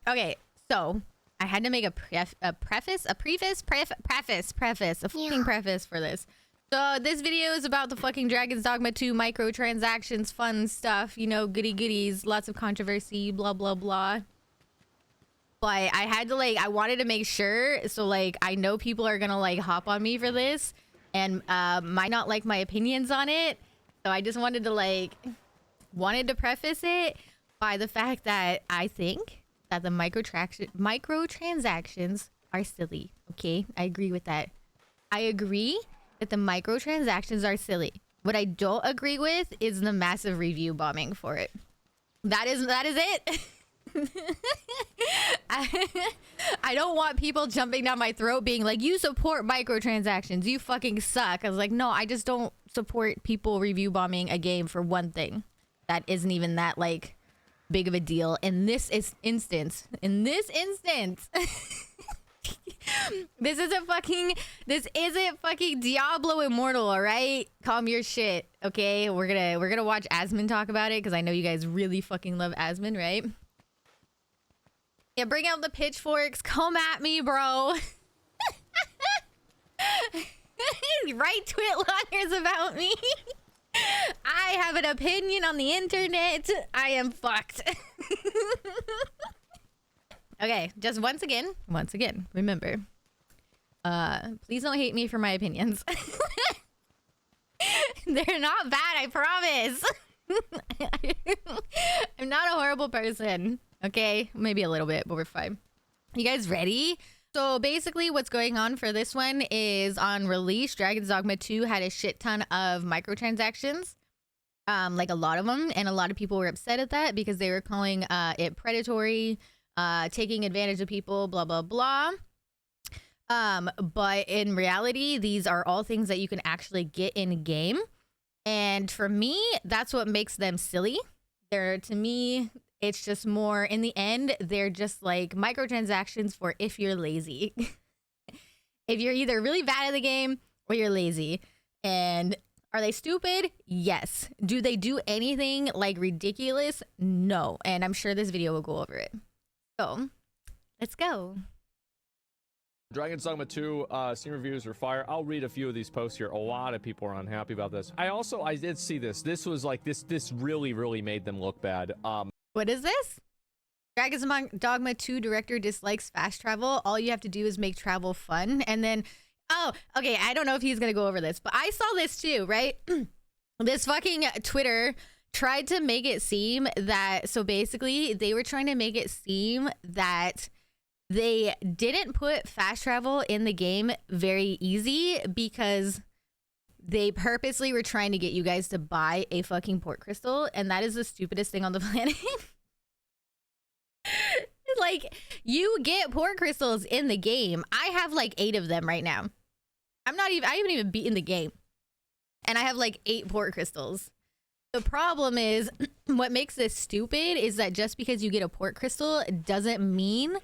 Okay, so I had to make a preface for this. So this video is about the fucking Dragon's Dogma 2 microtransactions, fun stuff, you know, goody goodies, lots of controversy, blah blah blah. But I had to I wanted to make sure, so I know people are gonna hop on me for this and might not like my opinions on it. So I just wanted to wanted to preface it by the fact that I think that the microtransactions are silly. Okay, I agree with that. I agree that the microtransactions are silly. What I don't agree with is the massive review bombing for it. That is it. I don't want people jumping down my throat being like, you support microtransactions, you fucking suck. I was like, no, I just don't support people review bombing a game for one thing that isn't even that big of a deal in this instance. This isn't fucking Diablo Immortal, all right? Calm your shit, okay? We're gonna watch Asmon talk about it because I know you guys really fucking love Asmon, right? Yeah, bring out the pitchforks. Come at me, bro. Write twitloggers about me. I have an opinion on the internet. I am fucked. Okay, just once again, remember. Please don't hate me for my opinions. They're not bad, I promise. I'm not a horrible person. Okay, maybe a little bit, but we're fine. You guys ready? So basically what's going on for this one is on release, Dragon's Dogma 2 had a shit ton of microtransactions. A lot of them, and a lot of people were upset at that because they were calling it predatory, taking advantage of people, blah, blah, blah. But in reality, these are all things that you can actually get in game. And for me, that's what makes them silly. To me, it's just more, in the end, they're just microtransactions for if you're lazy. If you're either really bad at the game or you're lazy. And are they stupid? Yes. Do they do anything ridiculous? No. And I'm sure this video will go over it. So, let's go. Dragon's Dogma 2 Steam reviews are fire. I'll read a few of these posts here. A lot of people are unhappy about this. I did see this. This was this really made them look bad. What is this? Dragon's Dogma 2 director dislikes fast travel. All you have to do is make travel fun. And then, oh, okay, I don't know if he's gonna go over this, but I saw this too, right? This fucking Twitter tried to make it seem that, so basically they were trying to make it seem that they didn't put fast travel in the game very easy because they purposely were trying to get you guys to buy a fucking port crystal, and that is the stupidest thing on the planet. You get port crystals in the game. I have 8 of them right now. I haven't even beaten the game, and I have 8 port crystals. The problem is, what makes this stupid is that just because you get a port crystal doesn't mean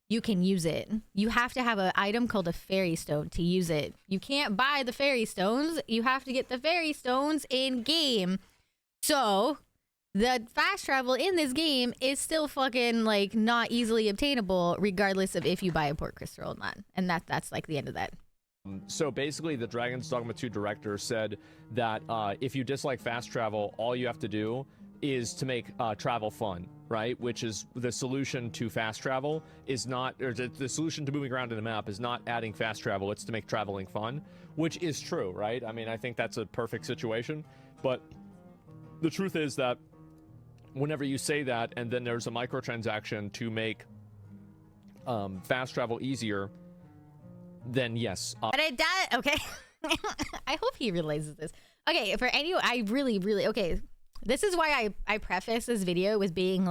you can use it. You have to have an item called a fairy stone to use it. You can't buy the fairy stones. You have to get the fairy stones in game. So the fast travel in this game is still fucking not easily obtainable, regardless of if you buy a port crystal or not. And that's the end of that. So basically, the Dragon's Dogma 2 director said that if you dislike fast travel, all you have to do is to make travel fun, right? Which is the solution to fast travel is not, or the solution to moving around in the map is not adding fast travel, it's to make traveling fun, which is true, right? I mean, I think that's a perfect situation, but the truth is that whenever you say that and then there's a microtransaction to make fast travel easier, then yes. But it does, okay. I hope he realizes this. Okay, for anyone, I really, okay. This is why I preface this video with being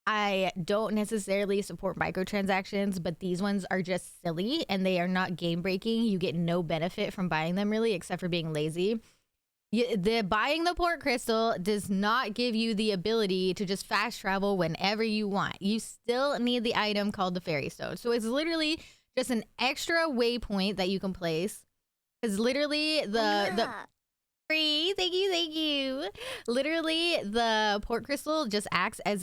I don't necessarily support microtransactions, but these ones are just silly and they are not game breaking. You get no benefit from buying them really, except for being lazy. Buying the port crystal does not give you the ability to just fast travel whenever you want. You still need the item called the fairy stone. So it's literally just an extra waypoint that you can place. Because literally Free. Thank you, thank you. Literally, the port crystal just acts as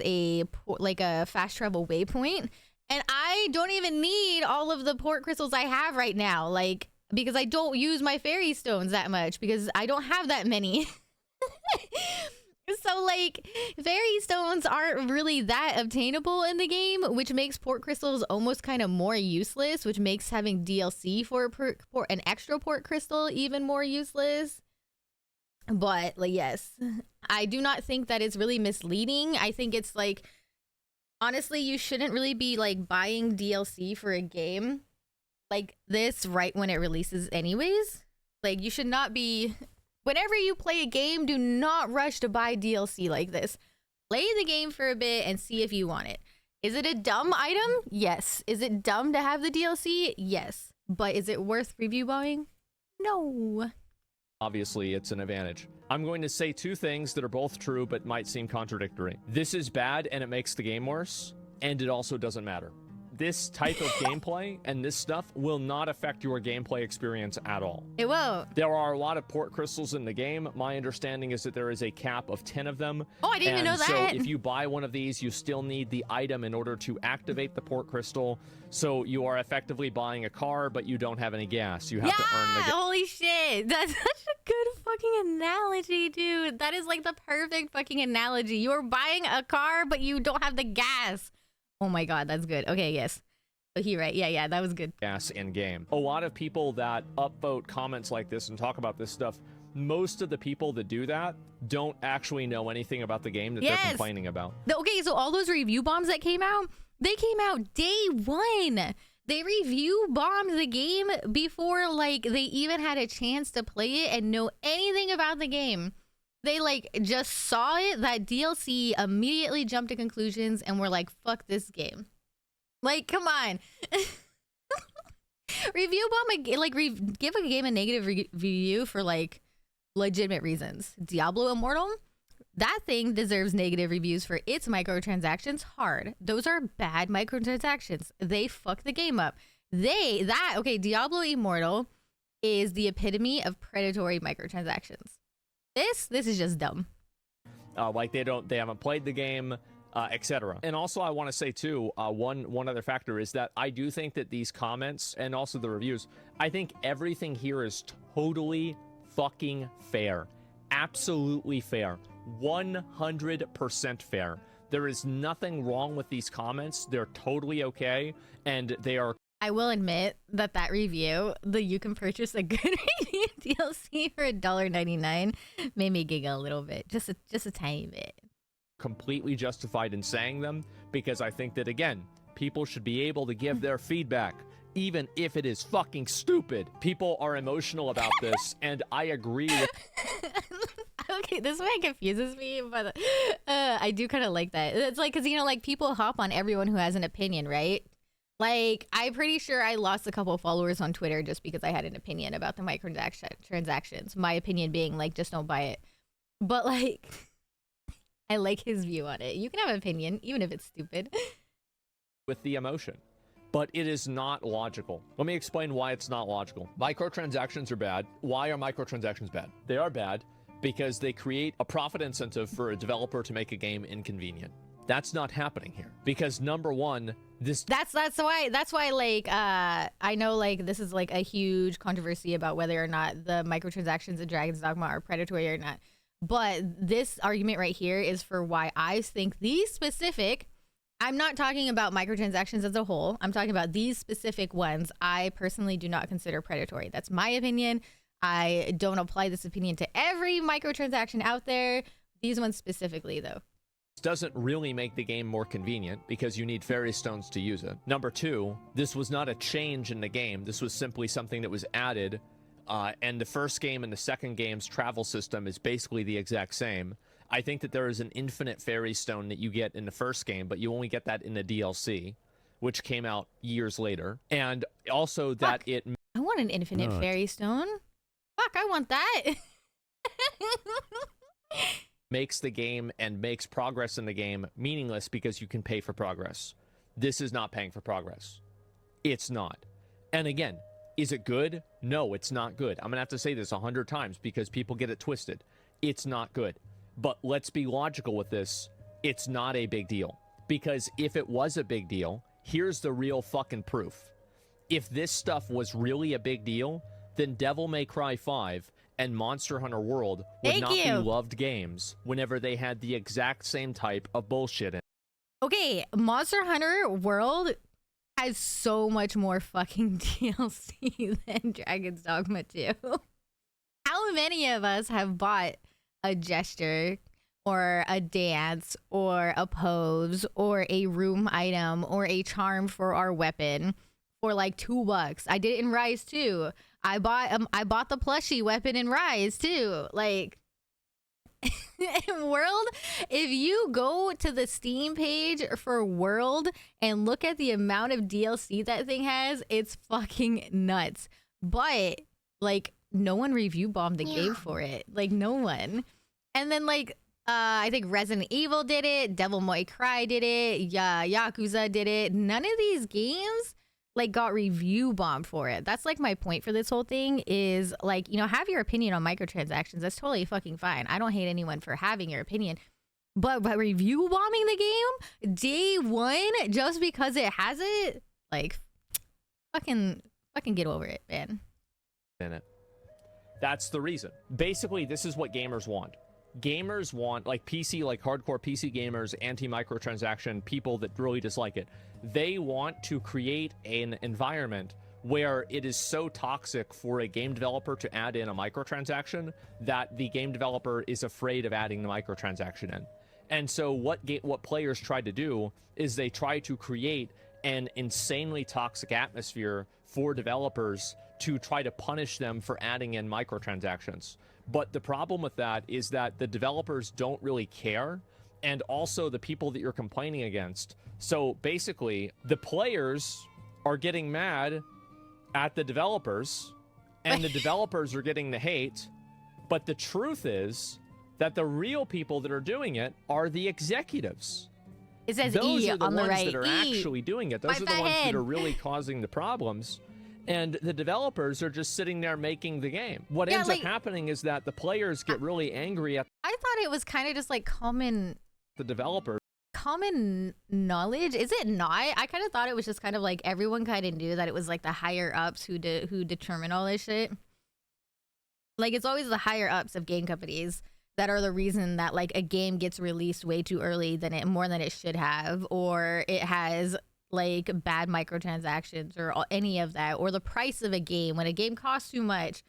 like a fast travel waypoint, and I don't even need all of the port crystals I have right now, like because I don't use my fairy stones that much because I don't have that many. So like fairy stones aren't really that obtainable in the game, which makes port crystals almost kind of more useless, which makes having DLC for an extra port crystal even more useless. But like, yes, I do not think that it's really misleading. I think it's like, honestly, you shouldn't really be like buying DLC for a game like this right when it releases anyways. Like you should not be, whenever you play a game, do not rush to buy DLC like this. Play the game for a bit and see if you want it. Is it a dumb item? Yes. Is it dumb to have the DLC? Yes. But is it worth review buying? No. Obviously, it's an advantage. I'm going to say two things that are both true but might seem contradictory. This is bad and it makes the game worse, and it also doesn't matter. This type of gameplay and this stuff will not affect your gameplay experience at all. It won't. There are a lot of port crystals in the game. My understanding is that there is a cap of 10 of them. Oh, I didn't even know that. So if you buy one of these, you still need the item in order to activate the port crystal. So you are effectively buying a car, but you don't have any gas. You have to earn the gas. Holy shit. That's such a good fucking analogy, dude. That is like the perfect fucking analogy. You are buying a car, but you don't have the gas. Oh my god, that's good. Okay, yes. So he right. Yeah, that was good. Gas in game. A lot of people that upvote comments like this and talk about this stuff, most of the people that do that don't actually know anything about the game that they're complaining about. Okay, so all those review bombs that came out, they came out day one. They review bombed the game before like they even had a chance to play it and know anything about the game. They like just saw it, that DLC, immediately jumped to conclusions and were like, fuck this game. Like, come on. Review bomb, like give a game a negative review for like legitimate reasons. Diablo Immortal, that thing deserves negative reviews for its microtransactions hard. Those are bad microtransactions. They fuck the game up. Okay, Diablo Immortal is the epitome of predatory microtransactions. This is just dumb. Like they haven't played the game, etc. And also I want to say too, one other factor is that I do think that these comments and also the reviews, I think everything here is totally fucking fair. Absolutely fair. 100% fair. There is nothing wrong with these comments. They're totally okay, and they are. I will admit that review, you can purchase a good review DLC for $1.99, made me giggle a little bit, just a tiny bit. Completely justified in saying them, because I think that, again, people should be able to give their feedback, even if it is fucking stupid. People are emotional about this, and I agree with... Okay, this one confuses me, but I do kind of like that. It's like, because, you know, like, people hop on everyone who has an opinion, right? Like, I'm pretty sure I lost a couple of followers on Twitter just because I had an opinion about the microtransactions. My opinion being, like, just don't buy it. But, like, I like his view on it. You can have an opinion, even if it's stupid. With the emotion. But it is not logical. Let me explain why it's not logical. Microtransactions are bad. Why are microtransactions bad? They are bad because they create a profit incentive for a developer to make a game inconvenient. That's not happening here because number one, that's why like I know like this is like a huge controversy about whether or not the microtransactions in Dragon's Dogma are predatory or not. But this argument right here is for why I think these specific, I'm not talking about microtransactions as a whole. I'm talking about these specific ones. I personally do not consider predatory. That's my opinion. I don't apply this opinion to every microtransaction out there. These ones specifically though. Doesn't really make the game more convenient because you need fairy stones to use it. Number two, this was not a change in the game. This was simply something that was added, and the first game and the second game's travel system is basically the exact same. I think that there is an infinite fairy stone that you get in the first game, but you only get that in the DLC, which came out years later. And also that I want an infinite fairy stone. Fuck, I want that. makes the game and makes progress in the game meaningless because you can pay for progress. This is not paying for progress. It's not. And again, Is it good? No, it's not good. I'm gonna have to say this 100 times because people get it twisted. It's not good. But let's be logical with this. It's not a big deal. Because if it was a big deal, here's the real fucking proof. If this stuff was really a big deal, then Devil May Cry 5 and Monster Hunter World would not be loved games whenever they had the exact same type of bullshit in. Okay, Monster Hunter World has so much more fucking DLC than Dragon's Dogma 2. How many of us have bought a gesture or a dance or a pose or a room item or a charm for our weapon for like $2? I did it in Rise too. I bought the plushie weapon in Rise too. Like in World, if you go to the Steam page for World and look at the amount of DLC that thing has, it's fucking nuts. But like no one review bombed the game for it. Like no one. And then like I think Resident Evil did it, Devil May Cry did it, Yakuza did it. None of these games like got review bombed for it. That's like my point for this whole thing is like, you know, have your opinion on microtransactions. That's totally fucking fine. I don't hate anyone for having your opinion. But by review bombing the game day one just because it has it, like fucking get over it, man. In it. That's the reason. Basically, this is what gamers want. Gamers want, like PC, like hardcore PC gamers, anti-microtransaction, people that really dislike it. They want to create an environment where it is so toxic for a game developer to add in a microtransaction that the game developer is afraid of adding the microtransaction in. And so what players try to do is they try to create an insanely toxic atmosphere for developers to try to punish them for adding in microtransactions. But the problem with that is that the developers don't really care, and also the people that you're complaining against. So basically, the players are getting mad at the developers, and the developers are getting the hate. But the truth is that the real people that are doing it are the executives. It says those E are the on the ones right. that are actually doing it. Those are the ones that are really causing the problems. And the developers are just sitting there making the game. What ends up happening is that the players get really angry at I thought it was kind of just like common the developers. Common knowledge. Is it not? I kind of thought it was just kind of like everyone kind of knew that it was like the higher ups who determine all this shit. Like it's always the higher ups of game companies that are the reason that like a game gets released way too early more than it should have, or it has like bad microtransactions or any of that, or the price of a game when a game costs too much.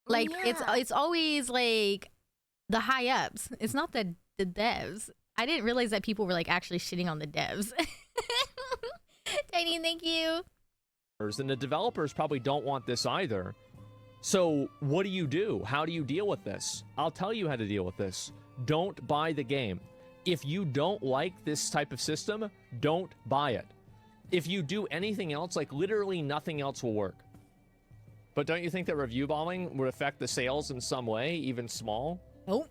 Like it's always like the high ups. It's not the devs. I didn't realize that people were like actually shitting on the devs. Tiny, thank you. And the developers probably don't want this either. So what do? How do you deal with this? I'll tell you how to deal with this. Don't buy the game. If you don't like this type of system, don't buy it. If you do anything else, like literally nothing else will work. But don't you think that review bombing would affect the sales in some way, even small? Nope.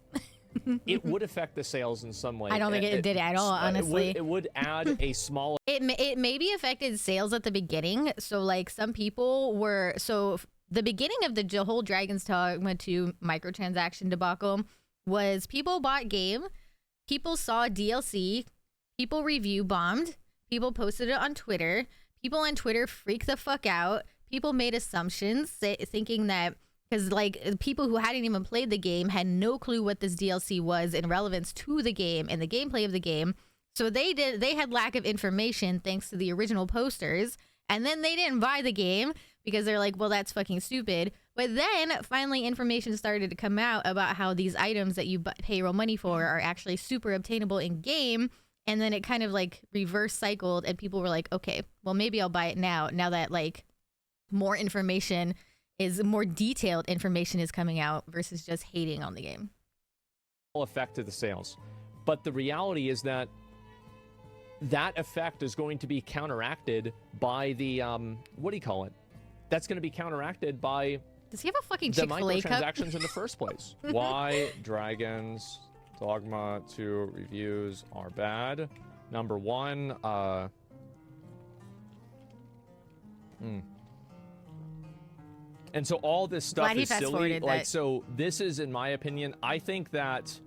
It would affect the sales in some way. I don't think it did at all, honestly. It would add a small... It maybe affected sales at the beginning. So like some people were... So the beginning of the whole Dragon's Dogma 2 microtransaction debacle was people bought game, people saw DLC, people review bombed, people posted it on Twitter. People on Twitter freaked the fuck out. People made assumptions thinking that because like people who hadn't even played the game had no clue what this DLC was in relevance to the game and the gameplay of the game. So they had lack of information thanks to the original posters. And then they didn't buy the game because they're like, well, that's fucking stupid. But then finally information started to come out about how these items that you pay real money for are actually super obtainable in game. And then it kind of like reverse cycled and people were like, okay, well, maybe I'll buy it now that like more detailed information is coming out versus just hating on the game. Effect to the sales. But the reality is that that effect is going to be counteracted by the, what do you call it? That's going to be counteracted by Does he have a fucking Chick-fil-A the cup? microtransactions in the first place. Why Dragon's Dogma 2 reviews are bad. Number one, And so all this stuff Glad he is silly. fast-forwarded Like, that. so this is, in my opinion, I think that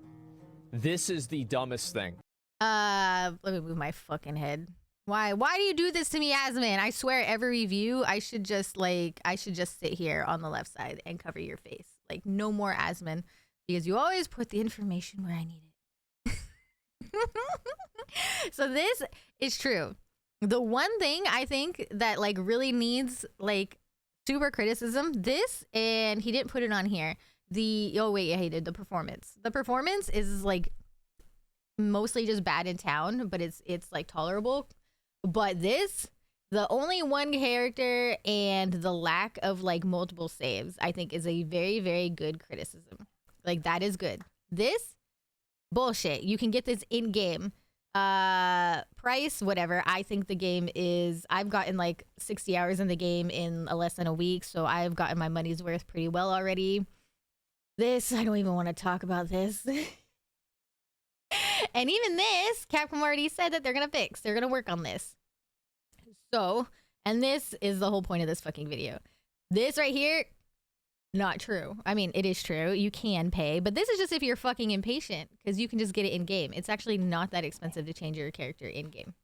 this is the dumbest thing. Let me move my fucking head. Why do you do this to me, Asman? I swear every review I should just sit here on the left side and cover your face. Like, no more Asman, because you always put the information where I need it. So this is true. The one thing I think that like really needs like super criticism, this, and he didn't put it on here. Oh wait, yeah, he did. The performance. The performance is like mostly just bad in town, but it's like tolerable. But this, the only one character and the lack of like multiple saves, I think is a very, very good criticism. Like, that is good. This, bullshit. You can get this in game. Price, whatever. I think the game is, I've gotten like 60 hours in the game in less than a week, so I've gotten my money's worth pretty well already. This, I don't even want to talk about this. And even this, Capcom already said that they're gonna fix. They're gonna work on this. So, and this is the whole point of this fucking video. This right here, not true. I mean, it is true. You can pay, but this is just if you're fucking impatient, because you can just get it in game. It's actually not that expensive to change your character in game.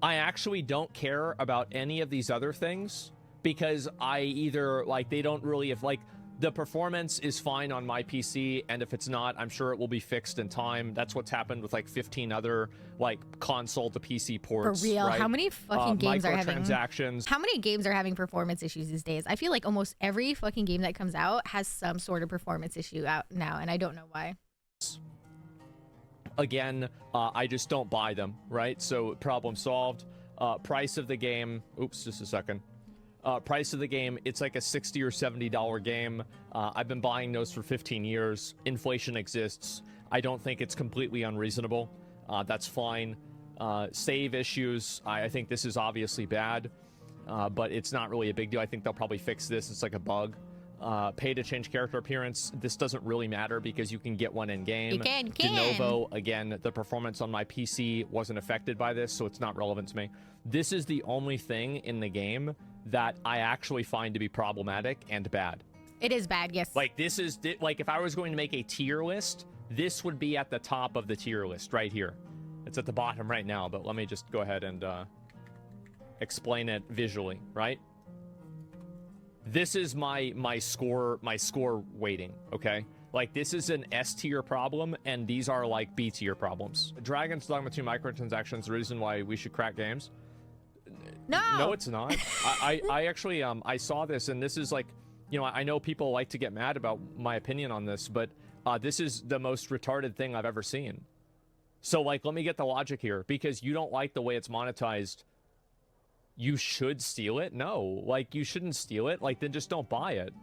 I actually don't care about any of these other things because I either, like, they don't really have, like, the performance is fine on my PC, and if it's not, I'm sure it will be fixed in time. That's what's happened with like 15 other like console to PC ports. For real, right? how many fucking games are having microtransactions? How many games are having performance issues these days? I feel like almost every fucking game that comes out has some sort of performance issue out now, and I don't know why. Again, I just don't buy them, right? So problem solved. Price of the game. Oops, just a second. Price of the game, it's like a $60 or $70 game. I've been buying those for 15 years. Inflation exists. I don't think it's completely unreasonable. That's fine. Save issues, I think this is obviously bad, but it's not really a big deal. I think they'll probably fix this. It's like a bug. Pay to change character appearance. This doesn't really matter because you can get one in game. You can. De novo, again, the performance on my PC wasn't affected by this, so it's not relevant to me. This is the only thing in the game that I actually find to be problematic and bad. It is bad, yes. Like, this is, like, if I was going to make a tier list, this would be at the top of the tier list right here. It's at the bottom right now, but let me just go ahead and explain it visually, right? This is my score weighting, okay? Like, this is an S tier problem, and these are like B tier problems. Dragon's Dogma 2 microtransactions, the reason why we should crack games. No, it's not. I actually I saw this, and this is like, you know, I know people like to get mad about my opinion on this, but this is the most retarded thing I've ever seen. So, like, let me get the logic here. Because you don't like the way it's monetized, you should steal it? No, like, you shouldn't steal it. Like, then just don't buy it.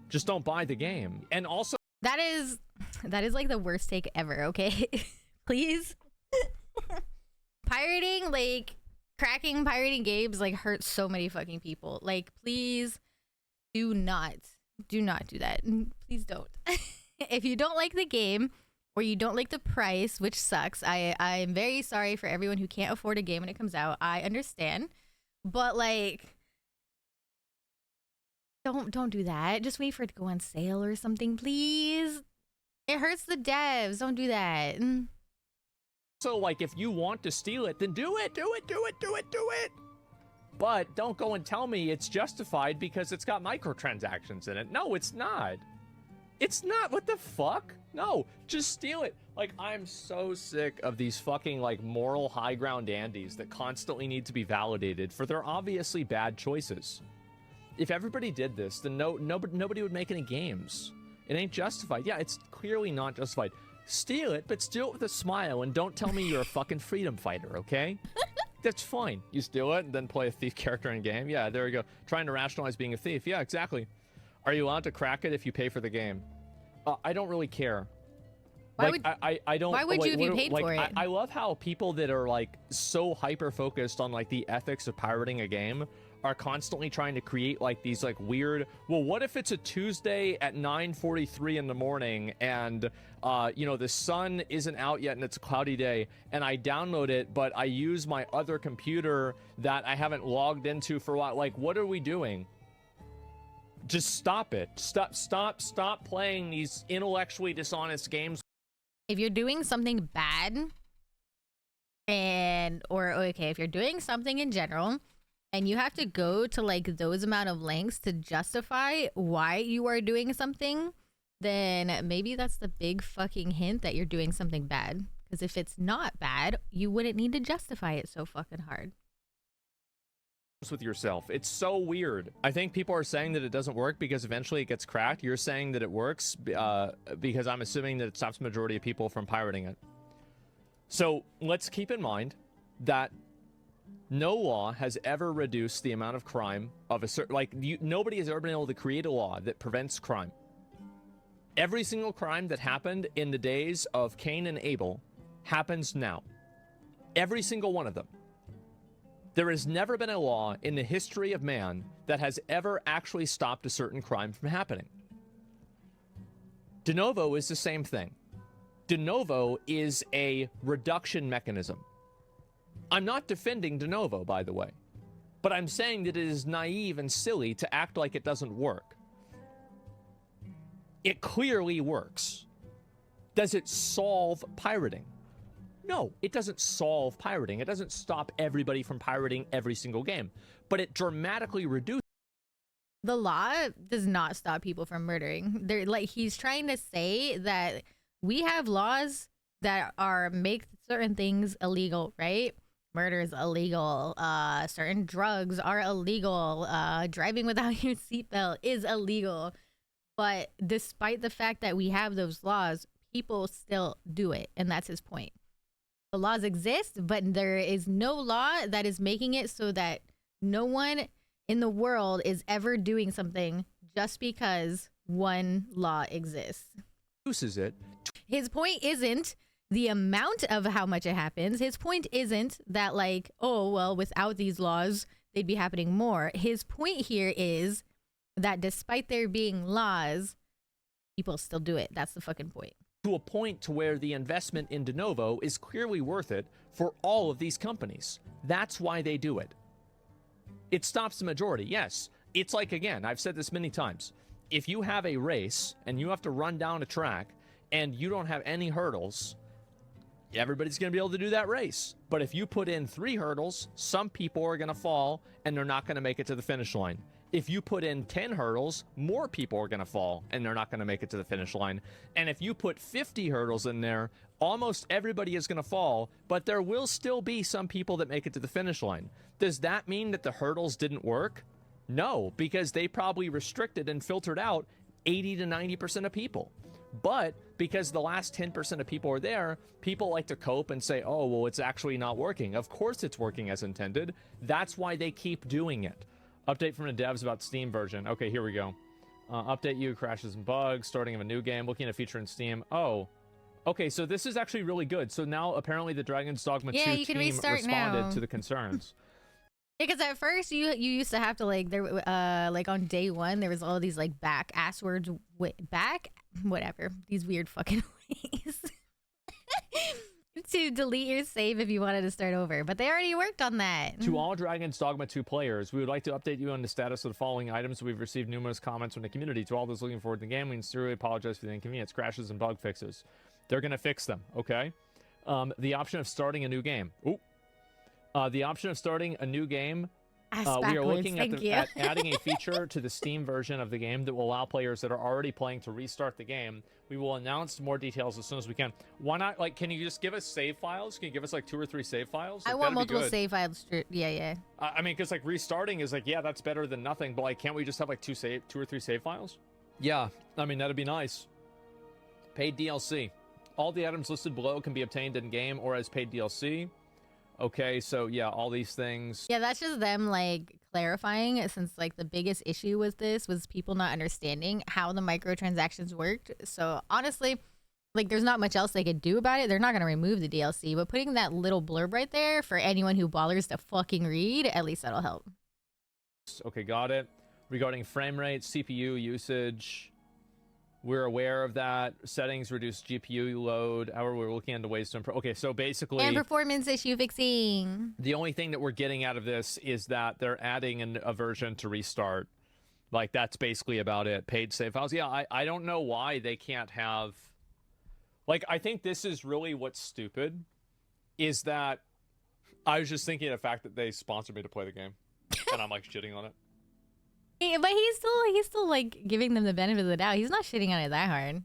Just don't buy the game. And also, that is like the worst take ever, okay? Please. Pirating, like, cracking pirating games, like, hurts so many fucking people. Like, please do not do that. Please don't. If you don't like the game or you don't like the price, which sucks, I'm very sorry for everyone who can't afford a game when it comes out. I understand, but like, don't do that. Just wait for it to go on sale or something, please. It hurts the devs. Don't do that. So, like, if you want to steal it, then do it. But don't go and tell me it's justified because it's got microtransactions in it. No, it's not. It's not. What the fuck? No, just steal it. Like, I'm so sick of these fucking, like, moral high ground dandies that constantly need to be validated for their obviously bad choices. If everybody did this, then nobody would make any games. It ain't justified. Yeah, it's clearly not justified. Steal it, but steal it with a smile, and don't tell me you're a fucking freedom fighter, okay? That's fine. You steal it and then play a thief character in game. Yeah, there we go. Trying to rationalize being a thief. Yeah, exactly. Are you allowed to crack it if you pay for the game? I don't really care. Why like, would I don't. why would like, you if you what- paid like, for it? I love how people that are like so hyper focused on like the ethics of pirating a game are constantly trying to create like these like weird. Well, what if it's a Tuesday at 9:43 in the morning and you know, the sun isn't out yet and it's a cloudy day, and I download it, but I use my other computer that I haven't logged into for a while. Like, what are we doing? Just stop it. Stop playing these intellectually dishonest games. If you're doing something bad, and or okay, if you're doing something in general and you have to go to like those amount of lengths to justify why you are doing something, then maybe that's the big fucking hint that you're doing something bad. Because if it's not bad, you wouldn't need to justify it so fucking hard. With yourself. It's so weird. I think people are saying that it doesn't work because eventually it gets cracked. You're saying that it works because I'm assuming that it stops the majority of people from pirating it. So let's keep in mind that no law has ever reduced the amount of crime of a certain, like, nobody has ever been able to create a law that prevents crime. Every single crime that happened in the days of Cain and Abel happens now. Every single one of them. There has never been a law in the history of man that has ever actually stopped a certain crime from happening. De novo is the same thing. De novo is a reduction mechanism. I'm not defending de novo, by the way, but I'm saying that it is naive and silly to act like it doesn't work. It clearly works. Does it solve pirating? No, it doesn't solve pirating. It doesn't stop everybody from pirating every single game, but it dramatically reduces. The law does not stop people from murdering. They're like, he's trying to say that we have laws that are make certain things illegal, right? Murder is illegal. Certain drugs are illegal. Driving without your seatbelt is illegal. But despite the fact that we have those laws, people still do it, and that's his point. The laws exist, but there is no law that is making it so that no one in the world is ever doing something just because one law exists. It. His point isn't the amount of how much it happens. His point isn't that like, oh, well, without these laws, they'd be happening more. His point here is that despite there being laws, people still do it. That's the fucking point. To a point to where the investment in de novo is clearly worth it for all of these companies. That's why they do it. It stops the majority, yes. It's like, again, I've said this many times. If you have a race and you have to run down a track and you don't have any hurdles, everybody's going to be able to do that race. But if you put in 3 hurdles, some people are going to fall and they're not going to make it to the finish line. If you put in 10 hurdles, more people are going to fall and they're not going to make it to the finish line. And if you put 50 hurdles in there, almost everybody is going to fall, but there will still be some people that make it to the finish line. Does that mean that the hurdles didn't work? No, because they probably restricted and filtered out 80 to 90% of people. But because the last 10% of people are there, people like to cope and say, oh, well, it's actually not working. Of course it's working as intended. That's why they keep doing it. Update from the devs about Steam version. Okay, here we go. Update you, crashes and bugs, starting of a new game, looking at a feature in Steam. Oh, okay, so this is actually really good. So now apparently the Dragon's Dogma 2 team responded to the concerns. Because at first you used to have to like there like on day one there was all these like back asswords whatever these weird fucking ways to delete your save if you wanted to start over, but they already worked on that. To all Dragon's Dogma 2 players, we would like to update you on the status of the following items. We've received numerous comments from the community. To all those looking forward to the game, we sincerely apologize for the inconvenience, crashes, and bug fixes. They're going to fix them, okay? The option of starting a new game. The option of starting a new game. We are looking at adding a feature to the Steam version of the game that will allow players that are already playing to restart the game. We will announce more details as soon as we can. Why not, like, can you just give us save files? Can you give us, like, 2 or 3 save files? Like, I want multiple save files. Yeah. I mean, because, like, restarting is, like, yeah, that's better than nothing, but, like, can't we just have, like, 2 or 3 save files? Yeah, I mean, that'd be nice. Paid DLC. All the items listed below can be obtained in-game or as paid DLC. Okay, so yeah, all these things. Yeah, that's just them like clarifying, since like the biggest issue with this was people not understanding how the microtransactions worked. So honestly, Like, there's not much else they could do about it. They're not going to remove the DLC, but putting that little blurb right there for anyone who bothers to fucking read, at least that'll help. Okay, got it. Regarding frame rate, CPU usage, we're aware of that. Settings reduce GPU load. However, we're looking into ways to improve. Okay, so basically... And performance issue fixing. The only thing that we're getting out of this is that they're adding a version to restart. Like, that's basically about it. Paid save files. Yeah, I don't know why they can't have... Like, I think this is really what's stupid, is that I was just thinking of the fact that they sponsored me to play the game, and I'm, like, shitting on it. But he's still, like, giving them the benefit of the doubt. He's not shitting on it that hard.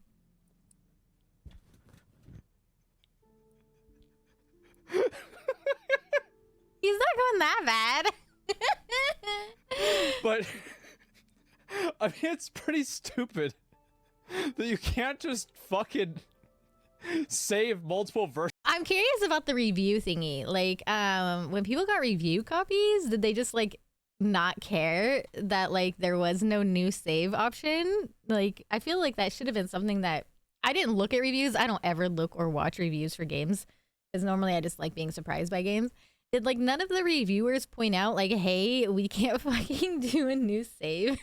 He's not going that bad. But, I mean, it's pretty stupid that you can't just fucking... save multiple versions. I'm curious about the review thingy. Like, when people got review copies, did they just like not care that like there was no new save option? Like, I feel like that should have been something that I didn't look at reviews. I don't ever look or watch reviews for games because normally I just like being surprised by games. Did like none of the reviewers point out like, hey, we can't fucking do a new save?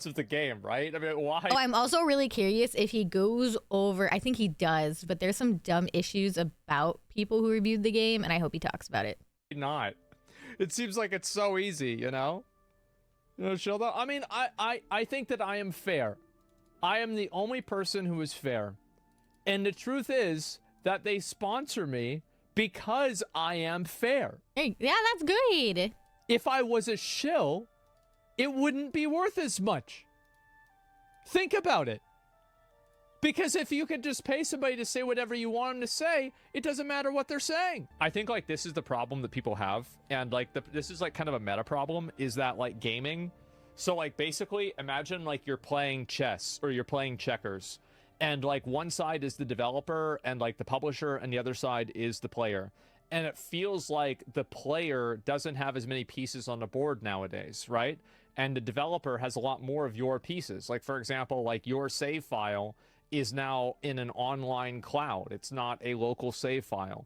Of the game, right? I mean, why? Oh, I'm also really curious if he goes over, I think he does, but there's some dumb issues about people who reviewed the game, and I hope he talks about it. Not. It seems like it's so easy, you know? You know, Sheldon? I mean, I think that I am fair. I am the only person who is fair. And the truth is that they sponsor me because I am fair. Hey, yeah, that's good. If I was a shill, it wouldn't be worth as much. Think about it. Because if you could just pay somebody to say whatever you want them to say, it doesn't matter what they're saying. I think like this is the problem that people have. And like this is like kind of a meta problem, is that like gaming. So like basically imagine like you're playing chess or you're playing checkers. And like one side is the developer and like the publisher and the other side is the player. And it feels like the player doesn't have as many pieces on the board nowadays, right? And the developer has a lot more of your pieces. Like, for example, like your save file is now in an online cloud. It's not a local save file.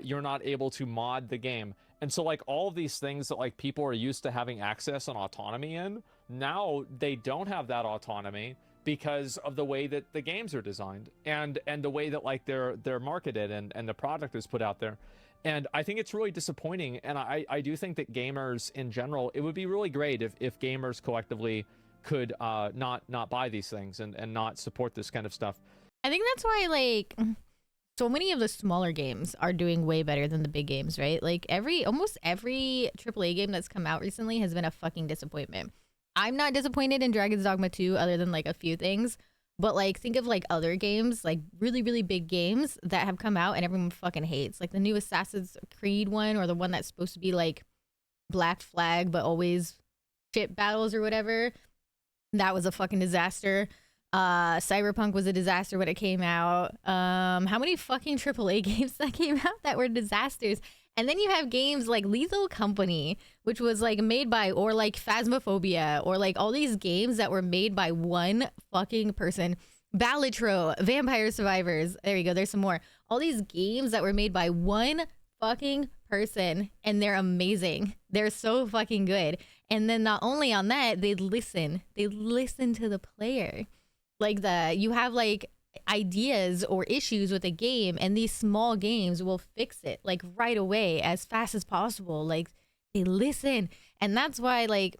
You're not able to mod the game. And so like all of these things that like people are used to having access and autonomy in, now they don't have that autonomy because of the way that the games are designed and the way that like they're marketed and the product is put out there. And I think it's really disappointing. And I do think that gamers in general, it would be really great if gamers collectively could not buy these things and not support this kind of stuff. I think that's why like so many of the smaller games are doing way better than the big games, right? Like almost every AAA game that's come out recently has been a fucking disappointment. I'm not disappointed in Dragon's Dogma 2 other than like a few things. But like think of like other games, like really, really big games that have come out and everyone fucking hates. Like the new Assassin's Creed one or the one that's supposed to be like Black Flag but always ship battles or whatever. That was a fucking disaster. Cyberpunk was a disaster when it came out. How many fucking AAA games that came out that were disasters? And then you have games like Lethal Company, which was like made by, or like Phasmophobia, or like all these games that were made by one fucking person. Balatro, Vampire Survivors. There you go. There's some more. All these games that were made by one fucking person, and they're amazing. They're so fucking good. And then not only on that, they listen to the player. Like you have like ideas or issues with a game, and these small games will fix it like right away as fast as possible. Like they listen, and that's why like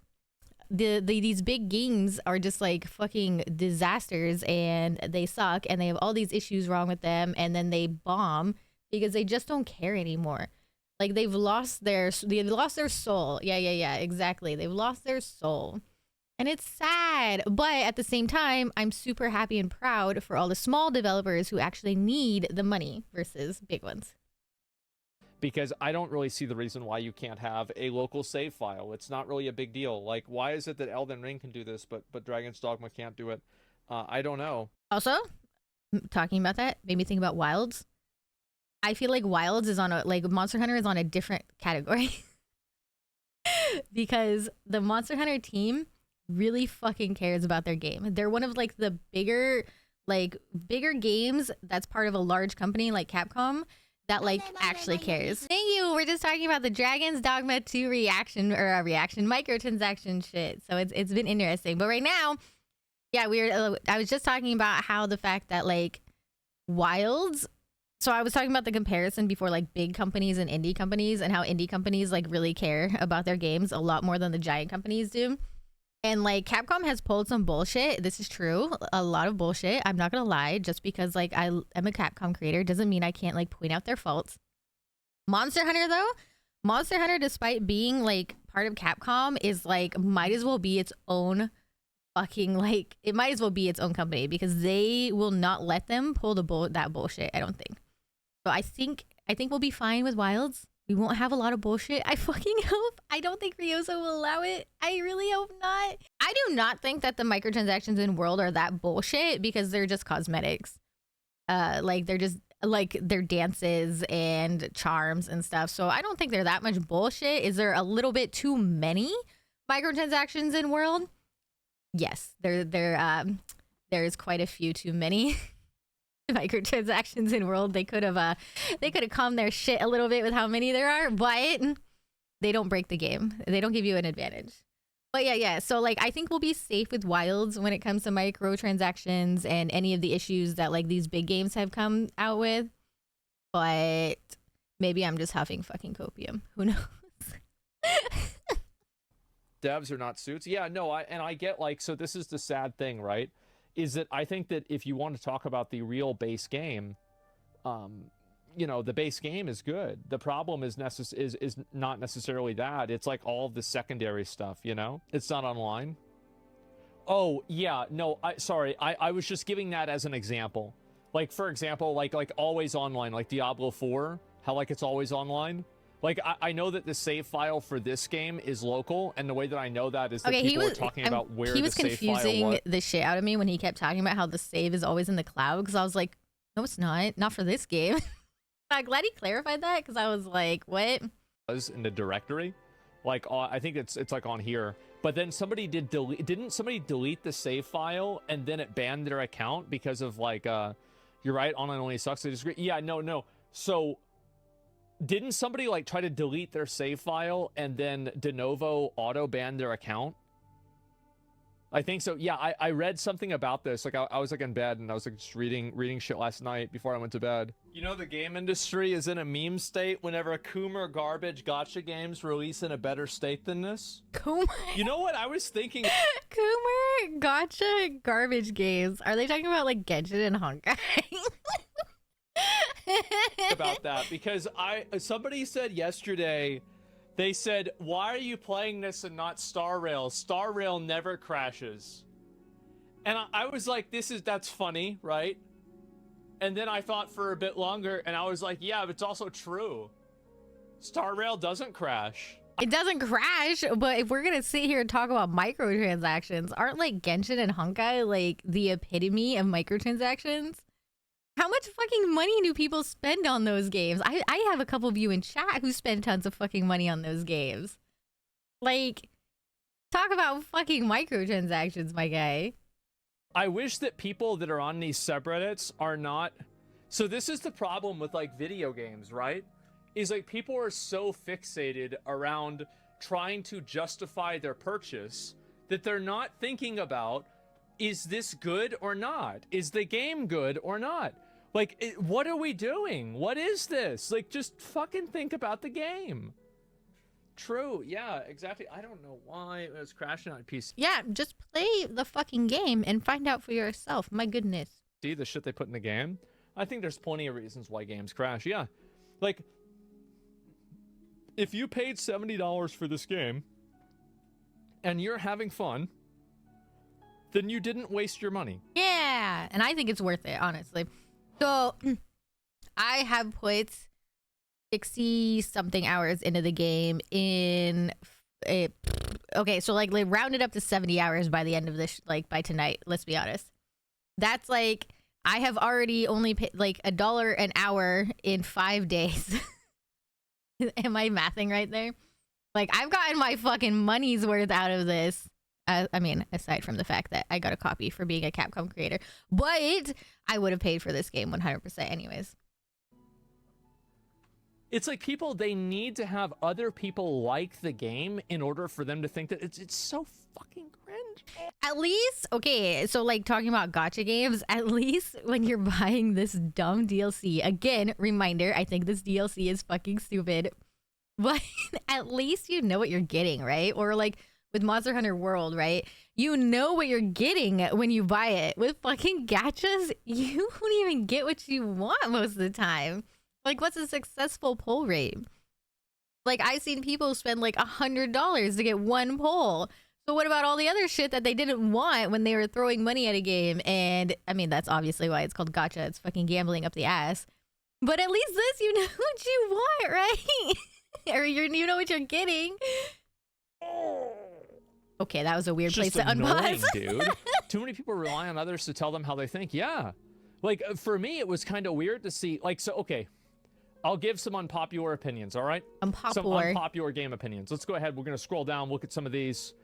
these big games are just like fucking disasters, and they suck, and they have all these issues wrong with them, and then they bomb because they just don't care anymore. Like they've lost their soul. Yeah, exactly. They've lost their soul. And it's sad, but at the same time, I'm super happy and proud for all the small developers who actually need the money versus big ones. Because I don't really see the reason why you can't have a local save file. It's not really a big deal. Like, why is it that Elden Ring can do this, but Dragon's Dogma can't do it? I don't know. Also, talking about that made me think about Wilds. I feel like Wilds is on Monster Hunter is on a different category. Because the Monster Hunter team really fucking cares about their game. They're one of like the bigger like bigger games that's part of a large company like Capcom that like actually cares. Thank you. We're just talking about the Dragon's Dogma 2 reaction microtransaction shit. So it's been interesting. But right now, yeah, I was just talking about how the fact that like Wilds. So I was talking about the comparison before like big companies and indie companies, and how indie companies like really care about their games a lot more than the giant companies do. And like Capcom has pulled some bullshit. This is true. A lot of bullshit. I'm not going to lie. Just because like I am a Capcom creator doesn't mean I can't like point out their faults. Monster Hunter though, Monster Hunter, despite being like part of Capcom, is like might as well be its own fucking like, it might as well be its own company, because they will not let them pull that bullshit, I don't think. So I think we'll be fine with Wilds. We won't have a lot of bullshit. I fucking hope. I don't think Ryoso will allow it. I really hope not. I do not think that the microtransactions in World are that bullshit, because they're just cosmetics. Like they're just like their dances and charms and stuff. So I don't think they're that much bullshit. Is there a little bit too many microtransactions in World? Yes, there's quite a few too many. Microtransactions in World. They could have calmed their shit a little bit with how many there are, but they don't break the game. They don't give you an advantage. But yeah. So like I think we'll be safe with Wilds when it comes to microtransactions and any of the issues that like these big games have come out with. But maybe I'm just huffing fucking copium. Who knows? Devs are not suits. Yeah, no, I get like, so this is the sad thing, right? Is that I think that if you want to talk about the real base game, you know, the base game is good. The problem is not necessarily that. It's like all of the secondary stuff, you know? It's not online. Oh, yeah, no, I was just giving that as an example. Like, for example, like always online, like Diablo 4, how like it's always online. Like, I know that the save file for this game is local, and the way that I know that is that people are talking about where the save file was. He was confusing the shit out of me when he kept talking about how the save is always in the cloud, because I was like, no, it's not. Not for this game. I'm glad he clarified that, because I was like, what? In the directory. Like, I think it's like on here. But then somebody didn't somebody delete the save file, and then it banned their account because of, like, you're right, online only sucks. Yeah, no. So... didn't somebody like try to delete their save file and then de novo auto ban their account? I think so. Yeah, I read something about this. Like I was like in bed and I was like just reading shit last night before I went to bed. You know, the game industry is in a meme state whenever Coomer garbage gacha games release in a better state than this. Coomer? You know what I was thinking? Coomer gacha garbage games. Are they talking about like Genshin and Honkai? About that, because somebody said yesterday, they said, why are you playing this and not Star Rail? Star Rail never crashes. And I was like, that's funny, right? And then I thought for a bit longer and I was like, yeah, but it's also true. Star Rail doesn't crash. It doesn't crash, but if we're gonna sit here and talk about microtransactions, aren't like Genshin and Honkai like the epitome of microtransactions? How much fucking money do people spend on those games? I have a couple of you in chat who spend tons of fucking money on those games. Like, talk about fucking microtransactions, my guy. I wish that people that are on these subreddits are not... So this is the problem with, like, video games, right? Is, like, people are so fixated around trying to justify their purchase that they're not thinking about, is this good or not? Is the game good or not? Like, what are we doing? What is this? Like, just fucking think about the game. True, yeah, exactly. I don't know why it was crashing on PC. Yeah, just play the fucking game and find out for yourself. My goodness. See the shit they put in the game? I think there's plenty of reasons why games crash, yeah. Like, if you paid $70 for this game and you're having fun, then you didn't waste your money. Yeah, and I think it's worth it, honestly. So, I have put 60-something hours into the game in... okay, so, like, round it up to 70 hours by the end of this, like, by tonight, let's be honest. That's, like, I have already only paid, like, $1 an hour in 5 days. Am I mathing right there? Like, I've gotten my fucking money's worth out of this. I mean, aside from the fact that I got a copy for being a Capcom creator, but I would have paid for this game 100% anyways. It's like people, they need to have other people like the game in order for them to think that it's so fucking cringe. At least, okay, so like talking about gacha games, at least when you're buying this dumb DLC, again, reminder, I think this DLC is fucking stupid, but at least you know what you're getting, right? Or like with Monster Hunter World, right? You know what you're getting when you buy it. With fucking gachas, you don't even get what you want most of the time. Like, what's a successful pull rate? Like, I've seen people spend like $100 to get one pull. So what about all the other shit that they didn't want when they were throwing money at a game? And I mean, that's obviously why it's called gacha. It's fucking gambling up the ass. But at least this, you know what you want, right? Or you know what you're getting. Okay, that was a weird place to unpause. Dude. Too many people rely on others to tell them how they think. Yeah. Like, for me, it was kind of weird to see, like, so, okay. I'll give some unpopular opinions, all right? Some unpopular game opinions. Let's go ahead. We're going to scroll down, look at some of these.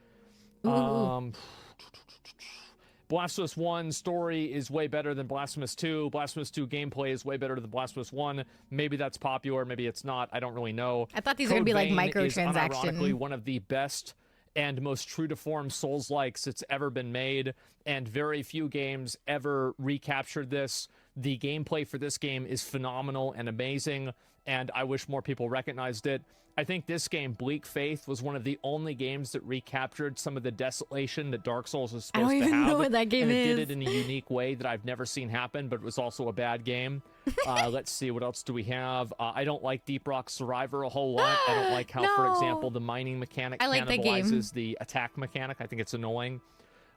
Blasphemous 1 story is way better than Blasphemous 2. Blasphemous 2 gameplay is way better than Blasphemous 1. Maybe that's popular, maybe it's not. I don't really know. I thought these were going to be like microtransaction. Is unironically one of the best and most true-to-form Souls-likes that's ever been made, and very few games ever recaptured this. The gameplay for this game is phenomenal and amazing, and I wish more people recognized it. I think this game, Bleak Faith, was one of the only games that recaptured some of the desolation that Dark Souls is supposed to have. I don't even know what that game is. It did it in a unique way that I've never seen happen, but it was also a bad game. Let's see, what else do we have? I don't like Deep Rock Survivor a whole lot. I don't like how, for example, the mining mechanic cannibalizes the attack mechanic. I think it's annoying.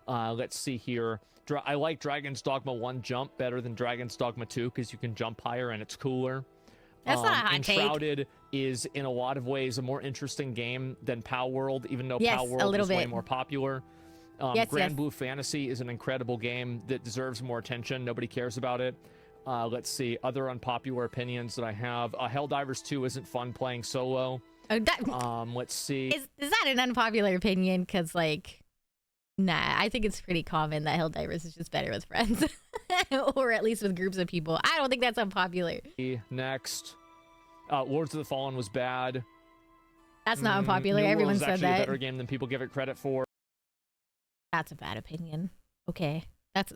Let's see here. I like Dragon's Dogma 1 jump better than Dragon's Dogma 2 because you can jump higher and it's cooler. That's not a hot take. Enshrouded is, in a lot of ways, a more interesting game than Pow World, even though Pow World is way more popular. Grand Blue Fantasy is an incredible game that deserves more attention. Nobody cares about it. Let's see. Other unpopular opinions that I have. Helldivers 2 isn't fun playing solo. Let's see. Is that an unpopular opinion? Because, like, nah, I think it's pretty common that Helldivers is just better with friends. Or at least with groups of people. I don't think that's unpopular. Next. Lords of the Fallen was bad. That's not unpopular. Everyone said that. It's actually a better game than people give it credit for. That's a bad opinion. Okay. That's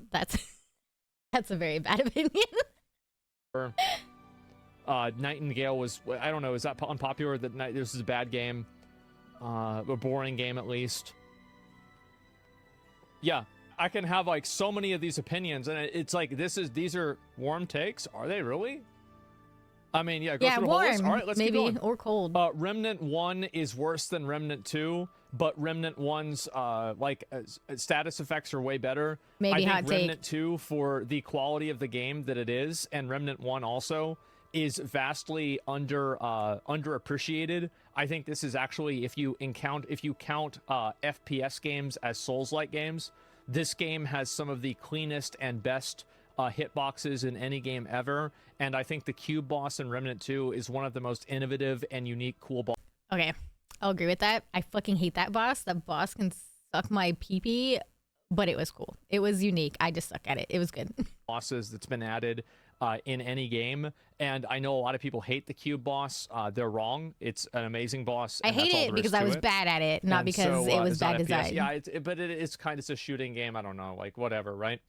a very bad opinion. Nightingale was, I don't know, is that unpopular? That this is a bad game? A boring game, at least. Yeah, I can have like so many of these opinions, and it's like these are warm takes. Are they really? I mean, yeah, go through the whole list. All right, let's keep going. Or cold. Remnant 1 is worse than Remnant 2, but Remnant 1's status effects are way better. Maybe I think Remnant 2, for the quality of the game that it is, and Remnant 1 also, is vastly underappreciated. I think this is actually, if you count FPS games as Souls-like games, this game has some of the cleanest and best hitboxes in any game ever, and I think the cube boss in Remnant 2 is one of the most innovative and unique cool bosses. Okay, I'll agree with that. I fucking hate that boss. That boss can suck my pee-pee, but it was cool. It was unique. I just suck at it. It was good. Bosses that's been added in any game, and I know a lot of people hate the cube boss. They're wrong. It's an amazing boss. I hate it because I was bad at it, not because it was bad design. Yeah, but it's kind of a shooting game. I don't know, like whatever, right?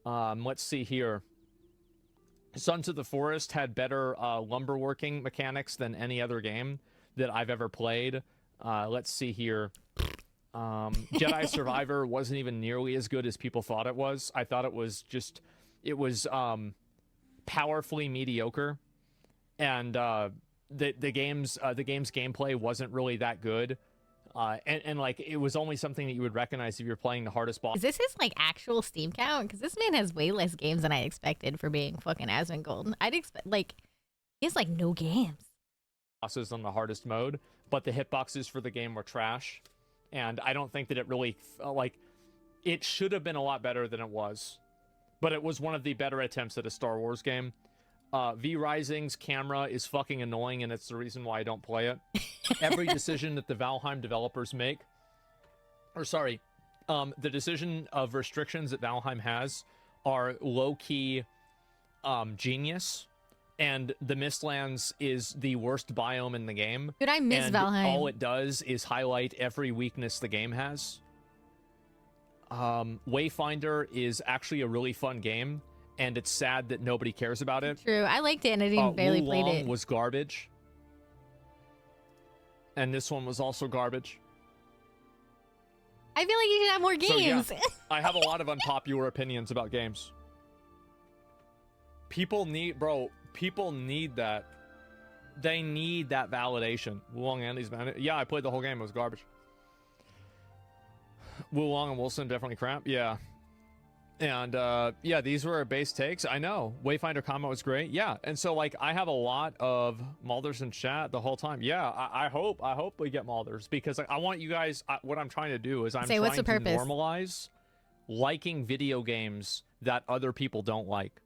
Let's see here. Sons of the Forest had better lumberworking mechanics than any other game that I've ever played. Let's see here. Jedi Survivor wasn't even nearly as good as people thought it was. I thought it was powerfully mediocre, and the game's gameplay wasn't really that good. And like it was only something that you would recognize if you're playing the hardest boss. Is this his like actual Steam count? Because this man has way less games than I expected for being fucking Asmongold. I'd expect like he has like no games. Bosses on the hardest mode, but the hitboxes for the game were trash, and I don't think that it really it should have been a lot better than it was, but it was one of the better attempts at a Star Wars game. V Rising's camera is fucking annoying, and it's the reason why I don't play it. Every decision that the Valheim developers make, The decision of restrictions that Valheim has are low-key genius, and the Mistlands is the worst biome in the game. Dude, I miss and Valheim. All it does is highlight every weakness the game has. Wayfinder is actually a really fun game, and it's sad that nobody cares about it. True, I liked it and I didn't barely played it. Was garbage, and this one was also garbage. I feel like you should have more games. So, yeah, I have a lot of unpopular opinions about games. People need that. They need that validation. Wulong Andy's man. Yeah, I played the whole game. It was garbage. Wulong and Wilson definitely crap. Yeah. And yeah, these were base takes. I know. Wayfinder combo was great. Yeah. And so like I have a lot of Malders in chat the whole time. Yeah, I hope we get Malders, because I want you guys, what I'm trying to do is I'm trying to normalize liking video games that other people don't like.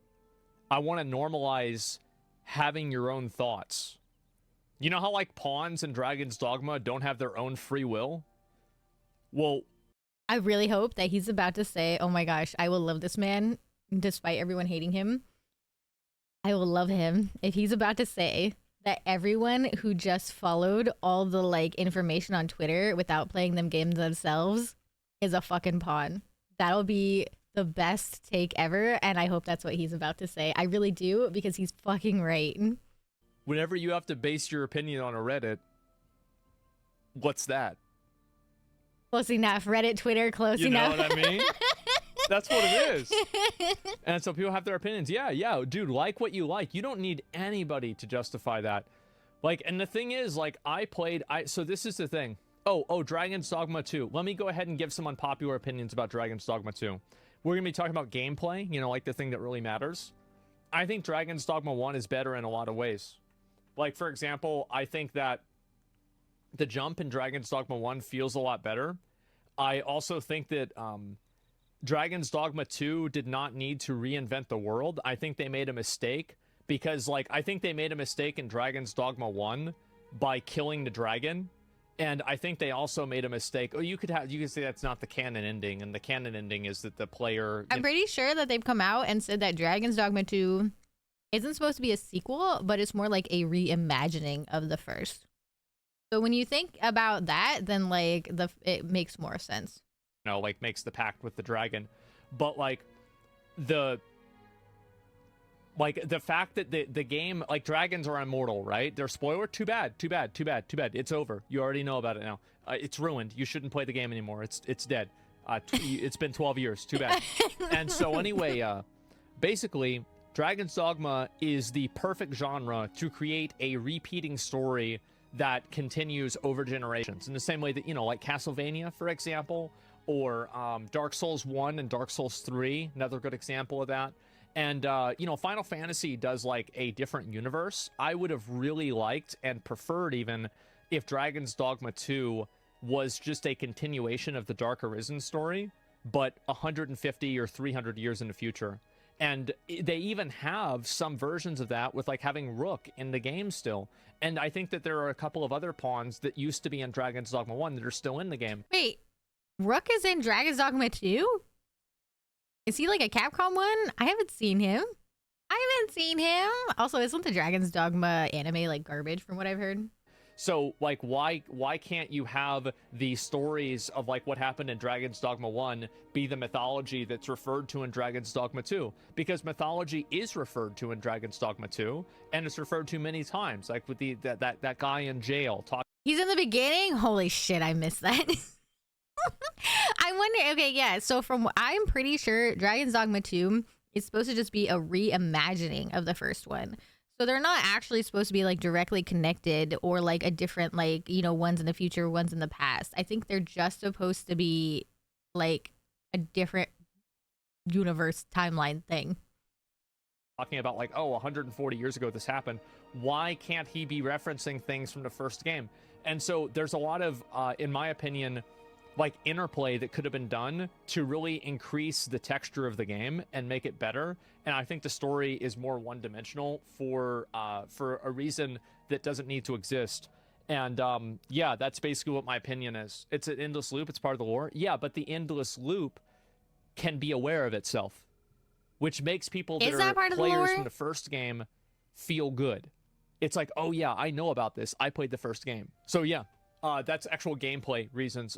I want to normalize having your own thoughts. You know how like pawns in Dragon's Dogma don't have their own free will? Well, I really hope that he's about to say, oh my gosh, I will love this man despite everyone hating him. I will love him if he's about to say that everyone who just followed all the like information on Twitter without playing them games themselves is a fucking pawn. That'll be the best take ever, and I hope that's what he's about to say. I really do, because he's fucking right. Whenever you have to base your opinion on a Reddit, what's that? Close enough. Reddit, Twitter, close enough. You know what I mean? That's what it is. And so people have their opinions. Yeah, dude, like what you like. You don't need anybody to justify that. Like, and the thing is, like, so this is the thing. Oh, Dragon's Dogma 2. Let me go ahead and give some unpopular opinions about Dragon's Dogma 2. We're going to be talking about gameplay, you know, like the thing that really matters. I think Dragon's Dogma 1 is better in a lot of ways. Like, for example, I think that the jump in Dragon's Dogma 1 feels a lot better. I also think that Dragon's Dogma 2 did not need to reinvent the world. I think they made a mistake because, like, I think they made a mistake in Dragon's Dogma 1 by killing the dragon. And I think they also made a mistake. Oh, you could say that's not the canon ending, and the canon ending is that the player... I'm pretty sure that they've come out and said that Dragon's Dogma 2 isn't supposed to be a sequel, but it's more like a reimagining of the first. So when you think about that, then like it makes more sense. You know, like makes the pact with the dragon. But like the fact that the game, like, dragons are immortal, right? They're spoiler. Too bad. It's over. You already know about it now. It's ruined. You shouldn't play the game anymore. It's dead. It's been 12 years. Too bad. And so anyway, basically, Dragon's Dogma is the perfect genre to create a repeating story that continues over generations, in the same way that, you know, like Castlevania, for example, or Dark Souls 1 and Dark Souls 3, another good example of that. And, you know, Final Fantasy does, like, a different universe. I would have really liked and preferred even if Dragon's Dogma 2 was just a continuation of the Dark Arisen story, but 150 or 300 years in the future. And they even have some versions of that with, like, having Rook in the game still. And I think that there are a couple of other pawns that used to be in Dragon's Dogma 1 that are still in the game. Wait, Rook is in Dragon's Dogma 2? Is he like a Capcom one? I haven't seen him. Also, isn't the Dragon's Dogma anime like garbage from what I've heard? So, like, why can't you have the stories of, like, what happened in Dragon's Dogma 1 be the mythology that's referred to in Dragon's Dogma 2? Because mythology is referred to in Dragon's Dogma 2, and it's referred to many times, like with that guy in jail talking. He's in the beginning? Holy shit, I missed that. I wonder, okay, yeah, so I'm pretty sure Dragon's Dogma 2 is supposed to just be a reimagining of the first one. So they're not actually supposed to be like directly connected or like a different, like, you know, one's in the future, one's in the past. I think they're just supposed to be like a different universe timeline thing. Talking about like, oh, 140 years ago this happened. Why can't he be referencing things from the first game? And so there's a lot of, in my opinion, like interplay that could have been done to really increase the texture of the game and make it better. And I think the story is more one-dimensional for a reason that doesn't need to exist. And yeah, that's basically what my opinion is. It's an endless loop. It's part of the lore. Yeah, but the endless loop can be aware of itself, which makes people that are part of the players lore? from the first game feel good. It's like, oh yeah, I know about this. I played the first game. So yeah, that's actual gameplay reasons.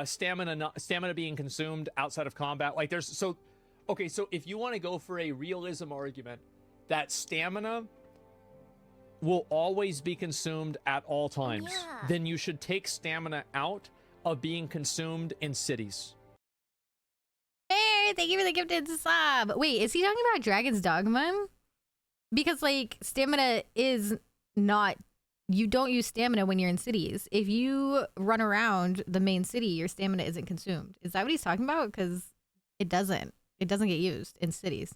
Stamina being consumed outside of combat. Like there's okay, so if you want to go for a realism argument that stamina will always be consumed at all times, then you should take stamina out of being consumed in cities. Hey, thank you for the gifted sub. Wait, is he talking about Dragon's Dogma? Because like stamina is not, you don't use stamina when you're in cities. If you run around the main city, your stamina isn't consumed. Is that what he's talking about? Because it doesn't get used in cities.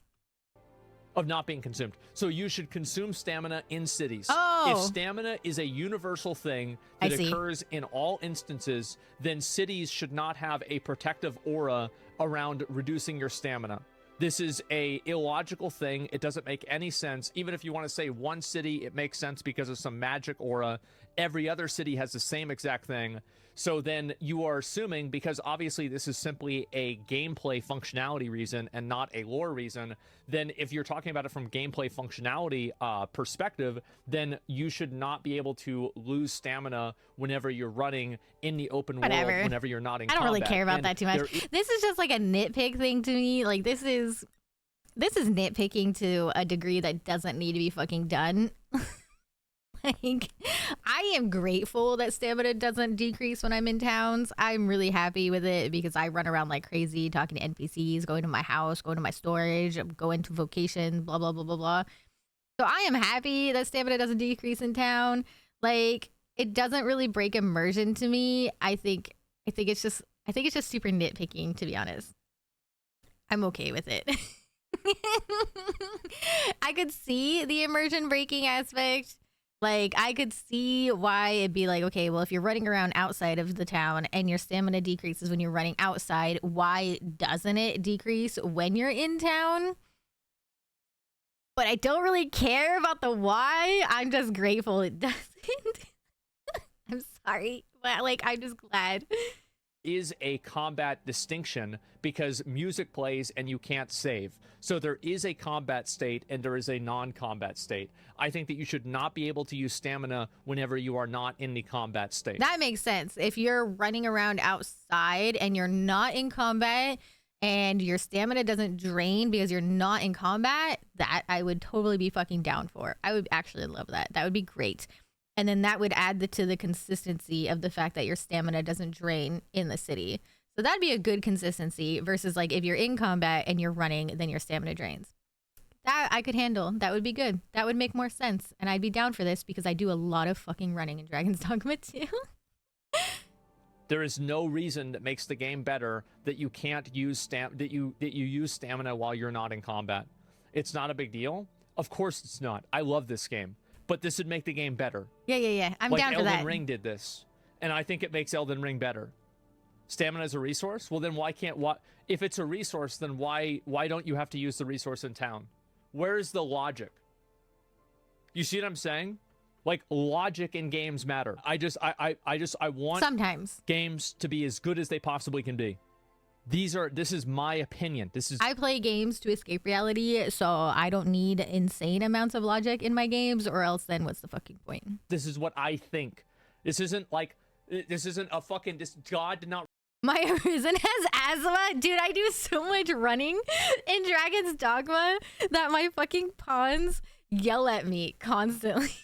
Of not being consumed. So you should consume stamina in cities. Oh. If stamina is a universal thing that occurs in all instances, then cities should not have a protective aura around reducing your stamina. This is a illogical thing. It doesn't make any sense. Even if you want to say one city, it makes sense because of some magic aura. Every other city has the same exact thing. So then you are assuming, because obviously this is simply a gameplay functionality reason and not a lore reason, then if you're talking about it from gameplay functionality perspective, then you should not be able to lose stamina whenever you're running in the open world, whenever you're not in combat. I don't really care about that too much. This is just like a nitpick thing to me. Like this is nitpicking to a degree that doesn't need to be fucking done. Like, I am grateful that stamina doesn't decrease when I'm in towns. I'm really happy with it because I run around like crazy, talking to NPCs, going to my house, going to my storage, going to vocation, blah, blah, blah, blah, blah. So I am happy that stamina doesn't decrease in town. Like, it doesn't really break immersion to me. I think it's just super nitpicking, to be honest. I'm okay with it. I could see the immersion breaking aspect. Like, I could see why it'd be like, okay, well, if you're running around outside of the town and your stamina decreases when you're running outside, why doesn't it decrease when you're in town? But I don't really care about the why. I'm just grateful it doesn't. I'm sorry, but like, I'm just glad. Is a combat distinction because music plays and you can't save. So there is a combat state and there is a non-combat state. I think that you should not be able to use stamina whenever you are not in the combat state. That makes sense. If you're running around outside and you're not in combat and your stamina doesn't drain because you're not in combat, that I would totally be fucking down for. I would actually love that. That would be great. And then that would add to the consistency of the fact that your stamina doesn't drain in the city. So that'd be a good consistency versus like if you're in combat and you're running, then your stamina drains. That I could handle. That would be good. That would make more sense. And I'd be down for this because I do a lot of fucking running in Dragon's Dogma too. There is no reason that makes the game better that you can't use that you use stamina while you're not in combat. It's not a big deal. Of course it's not. I love this game. But this would make the game better. Yeah. I'm down for that. Elden Ring did this. And I think it makes Elden Ring better. Stamina is a resource? Well, then why can't... If it's a resource, then why don't you have to use the resource in town? Where's the logic? You see what I'm saying? Like, logic in games matter. I want sometimes games to be as good as they possibly can be. This is my opinion. I play games to escape reality, so I don't need insane amounts of logic in my games, or else then what's the fucking point? This is what I think. This isn't a fucking... God did not... My Arisen has asthma. Dude, I do so much running in Dragon's Dogma that my fucking pawns yell at me constantly.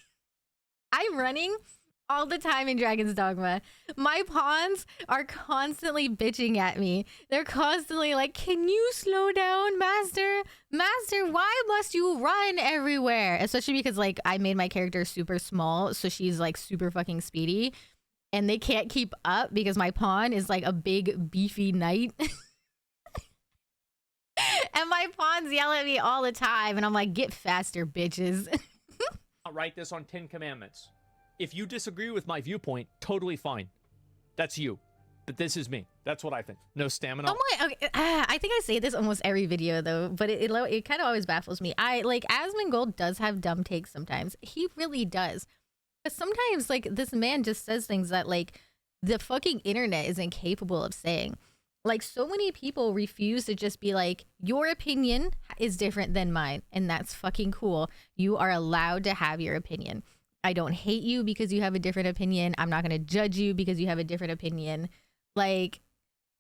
I'm running all the time in Dragon's Dogma. My pawns are constantly bitching at me. They're constantly like, can you slow down, master? Master, why must you run everywhere? Especially because like I made my character super small, so she's like super fucking speedy. And they can't keep up because my pawn is like a big beefy knight. And my pawns yell at me all the time. And I'm like, get faster, bitches. I'll write this on 10 Commandments. If you disagree with my viewpoint, totally fine. That's you. But this is me. That's what I think. No stamina. Okay. I think I say this almost every video though, but it kind of always baffles me. Asmongold does have dumb takes sometimes. He really does. But sometimes like this man just says things that like the fucking internet is incapable of saying. Like so many people refuse to just be like, your opinion is different than mine, and that's fucking cool. You are allowed to have your opinion. I don't hate you because you have a different opinion. I'm not going to judge you because you have a different opinion. Like,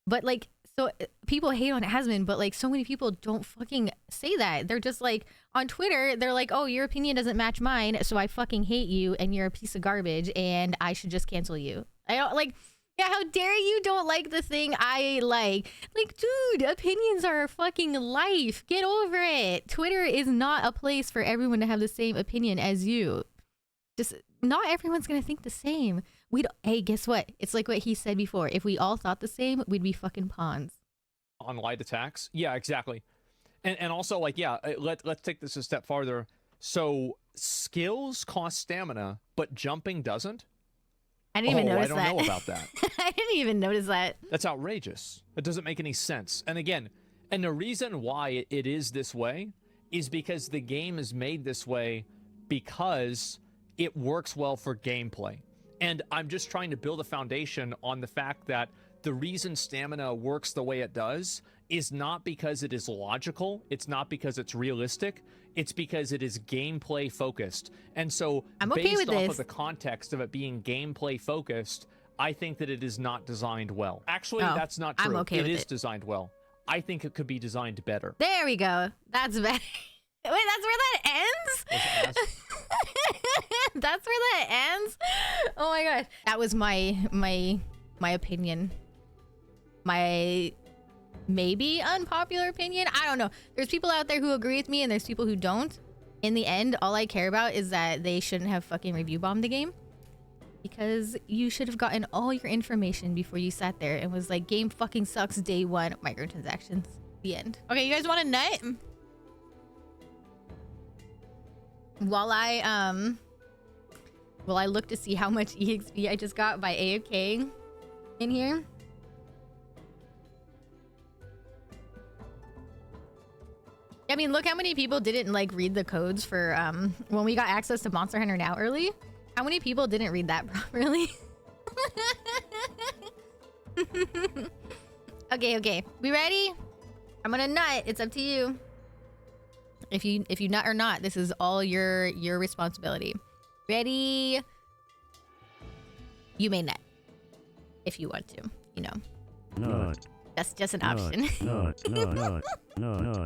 but like, so people hate on Asmon, but like so many people don't fucking say that. They're just like on Twitter, they're like, oh, your opinion doesn't match mine, so I fucking hate you and you're a piece of garbage and I should just cancel you. I don't like, yeah, how dare you don't like the thing I like? Like, dude, opinions are fucking life. Get over it. Twitter is not a place for everyone to have the same opinion as you. Just not everyone's gonna think the same. Hey, guess what? It's like what he said before. If we all thought the same, we'd be fucking pawns. On light attacks. Yeah, exactly. And also, like, yeah, let's take this a step farther. So skills cost stamina, but jumping doesn't? I didn't even notice that. I don't know about that. I didn't even notice that. That's outrageous. It doesn't make any sense. And again, and the reason why it is this way is because the game is made this way because it works well for gameplay. And I'm just trying to build a foundation on the fact that the reason stamina works the way it does is not because it is logical. It's not because it's realistic. It's because it is gameplay focused. And so I'm okay based with off this. of the context of it being gameplay focused, I think that it is not designed well. Actually, that's not true. I'm okay with It is it. designed well. I think it could be designed better. There we go. That's better. Wait, that's where that ends? That's where that ends? Oh my god. That was my opinion. My maybe unpopular opinion. I don't know. There's people out there who agree with me and there's people who don't. In the end, all I care about is that they shouldn't have fucking review bombed the game. Because you should have gotten all your information before you sat there and was like, game fucking sucks day one, microtransactions. The end. Okay, you guys want a nut? While I look to see how much EXP I just got by AFK in here. I mean, look how many people didn't like read the codes for when we got access to Monster Hunter Now early. How many people didn't read that properly? Okay. We ready? I'm gonna nut. It's up to you. If you nut or not, this is all your responsibility. Ready? You may nut if you want to, you know. Nut. That's just an option. Not more!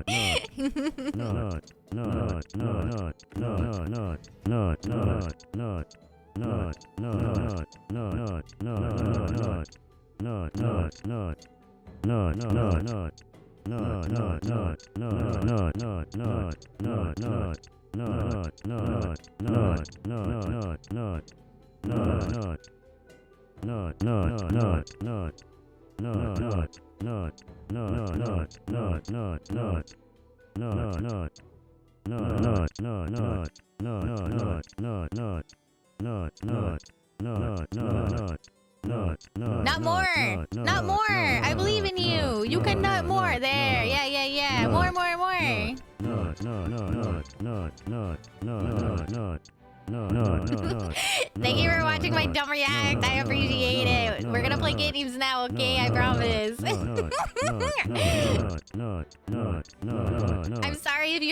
Not more! I believe in you! You can nut more! There! Yeah! More! Thank you for watching my dumb react. I appreciate it. We're gonna play games now, okay? I promise. I'm sorry if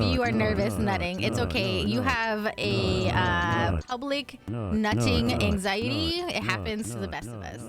you are nervous nutting. It's okay. You have a public nutting anxiety. It happens to the best of us.